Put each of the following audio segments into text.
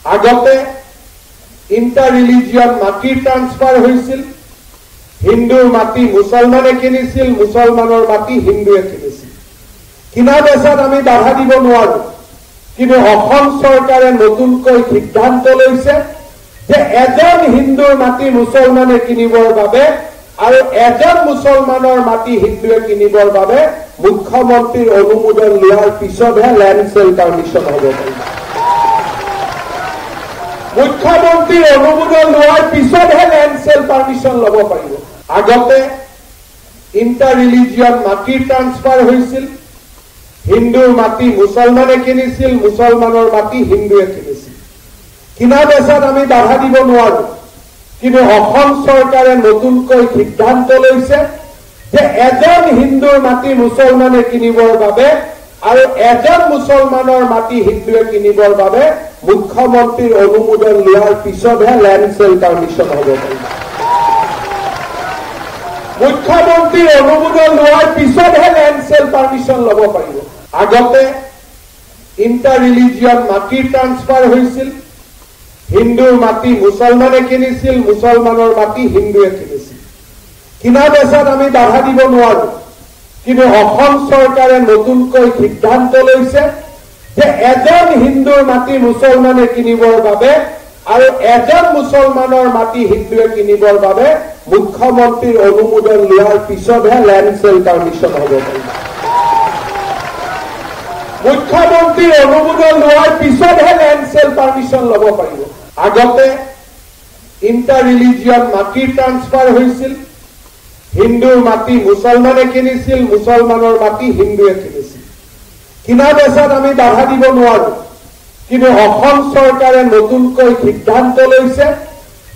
আগতে inter religion মাটিৰ transfer হৈছিল, হিন্দুৰ মাটি মুছলমানে কিনিছিল, মুছলমানৰ মাটি হিন্দুৱে কিনিছিল। কিনা বেচাত আমি বাধা দিব নোৱাৰো, কিন্তু অসম চৰকাৰে নতুনকৈ সিদ্ধান্ত লৈছে যে এজন হিন্দুৰ মাটি মুছলমানে কিনিবৰ বাবে আৰু এজন মুছলমানৰ মাটি হিন্দুৱে কিনিবৰ বাবে মুখ্যমন্ত্ৰীৰ অনুমোদন লোৱাৰ পিছতহে লেণ্ড চেল পাৰ্মিশ্যন হ'ব পাৰিব। মুখ্যমন্ত্ৰীৰ অনুমোদন লোৱাৰ পিছতহে লেণ্ড চেল পাৰ্মিশ্যন ল'ব পাৰিব। আগতে ইণ্টাৰ ৰিলিজিয়ন মাটিৰ ট্ৰান্সফাৰ হৈছিল, হিন্দুৰ মাটি মুছলমানে কিনিছিল, মুছলমানৰ মাটি হিন্দুৱে কিনিছিল। কিনা বেচাত আমি বাধা দিব নোৱাৰো, কিন্তু অসম চৰকাৰে নতুনকৈ সিদ্ধান্ত লৈছে যে এজন হিন্দুৰ মাটি মুছলমানে কিনিবৰ বাবে আৰু এজন মুছলমানৰ মাটি হিন্দুৱে কিনিবৰ বাবে মুখ্যমন্ত্ৰীৰ অনুমোদন লোৱাৰ পিছতহে লেণ্ড চেল পাৰ্মিশ্যন হ'ব পাৰিব। মুখ্যমন্ত্ৰীৰ অনুমোদন লোৱাৰ পিছতহে লেণ্ড চেল পাৰ্মিশ্যন ল'ব পাৰিব। আগতে ইণ্টাৰ ৰিলিজিয়ন মাটিৰ ট্ৰান্সফাৰ হৈছিল, হিন্দুৰ মাটি মুছলমানে কিনিছিল, মুছলমানৰ মাটি হিন্দুৱে কিনিছিল। কিনা বেচাত আমি বাধা দিব নোৱাৰো, কিন্তু অসম চৰকাৰে নতুনকৈ সিদ্ধান্ত লৈছে যে এজন হিন্দুৰ মাটি মুছলমানে কিনিবৰ বাবে আৰু এজন মুছলমানৰ মাটি হিন্দুৱে কিনিবৰ বাবে মুখ্যমন্ত্ৰীৰ অনুমোদন লোৱাৰ পিছতহে লেণ্ড চেল পাৰ্মিশ্যন হ'ব পাৰিব। মুখ্যমন্ত্ৰীৰ অনুমোদন লোৱাৰ পিছতহে লেণ্ড চেল পাৰ্মিশ্যন ল'ব পাৰিব। আগতে ইণ্টাৰ ৰিলিজিয়ন মাটিৰ ট্ৰান্সফাৰ হৈছিল, হিন্দুৰ মাটি মুছলমানে কিনিছিল, মুছলমানৰ মাটি হিন্দুৱে কিনিছিল। কিনা বেচাত আমি বাধা দিব নোৱাৰো, কিন্তু অসম চৰকাৰে নতুনকৈ সিদ্ধান্ত লৈছে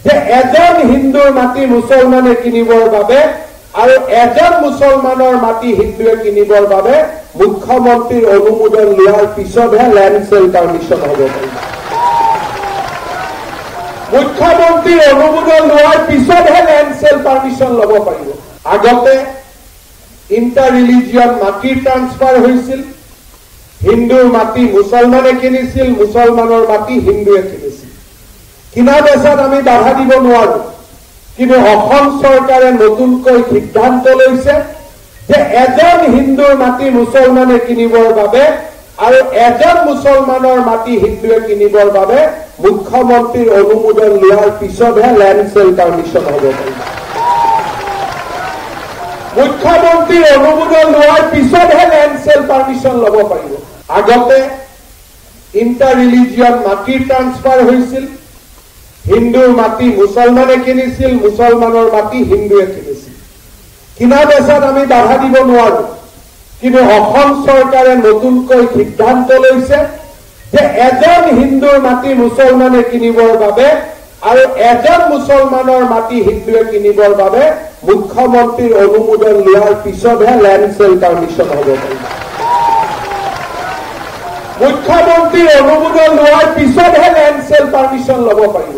যে এজন হিন্দুৰ মাটি মুছলমানে কিনিবৰ বাবে আৰু এজন মুছলমানৰ মাটি হিন্দুৱে কিনিবৰ বাবে মুখ্যমন্ত্ৰীৰ অনুমোদন লোৱাৰ পিছতহে লেণ্ড চেল পাৰ্মিশ্যন হ'ব পাৰিব। মুখ্যমন্ত্ৰীৰ অনুমোদন লোৱাৰ পিছতহে লেণ্ড চেল পাৰ্মিশ্যন ল'ব পাৰিব। আগতে ইণ্টাৰ ৰিলিজিয়ন মাটিৰ ট্ৰান্সফাৰ হৈছিল, হিন্দুৰ মাটি মুছলমানে কিনিছিল, মুছলমানৰ মাটি হিন্দুৱে কিনিছিল। কিনা বেচাত আমি বাধা দিব নোৱাৰো, কিন্তু অসম চৰকাৰে নতুনকৈ সিদ্ধান্ত লৈছে যে এজন হিন্দুৰ মাটি মুছলমানে কিনিবৰ বাবে আৰু এজন মুছলমানৰ মাটি হিন্দুৱে কিনিবৰ বাবে মুখ্যমন্ত্ৰীৰ অনুমোদন লোৱাৰ পিছতহে লেণ্ড চেল পাৰ্মিশ্যন হ'ব পাৰিব। মুখ্যমন্ত্ৰীৰ অনুমোদন লোৱাৰ পিছতহে লেণ্ড চেল পাৰ্মিশ্যন ল'ব পাৰিব। আগতে ইণ্টাৰ ৰিলিজিয়ন মাটিৰ ট্ৰান্সফাৰ হৈছিল, হিন্দুৰ মাটি মুছলমানে কিনিছিল, মুছলমানৰ মাটি হিন্দুৱে কিনিছিল। কিনা বেচাত আমি বাধা দিব নোৱাৰো, কিন্তু অসম চৰকাৰে নতুনকৈ সিদ্ধান্ত লৈছে যে এজন হিন্দুৰ মাটি মুছলমানে কিনিবৰ বাবে আৰু এজন মুছলমানৰ মাটি হিন্দুৱে কিনিবৰ বাবে মুখ্যমন্ত্ৰীৰ অনুমোদন লোৱাৰ পিছতহে লেণ্ড চেল পাৰ্মিশ্যন হ'ব পাৰিব। মুখ্যমন্ত্ৰীৰ অনুমোদন লোৱাৰ পিছতহে লেণ্ড চেল পাৰ্মিশ্যন ল'ব পাৰিব।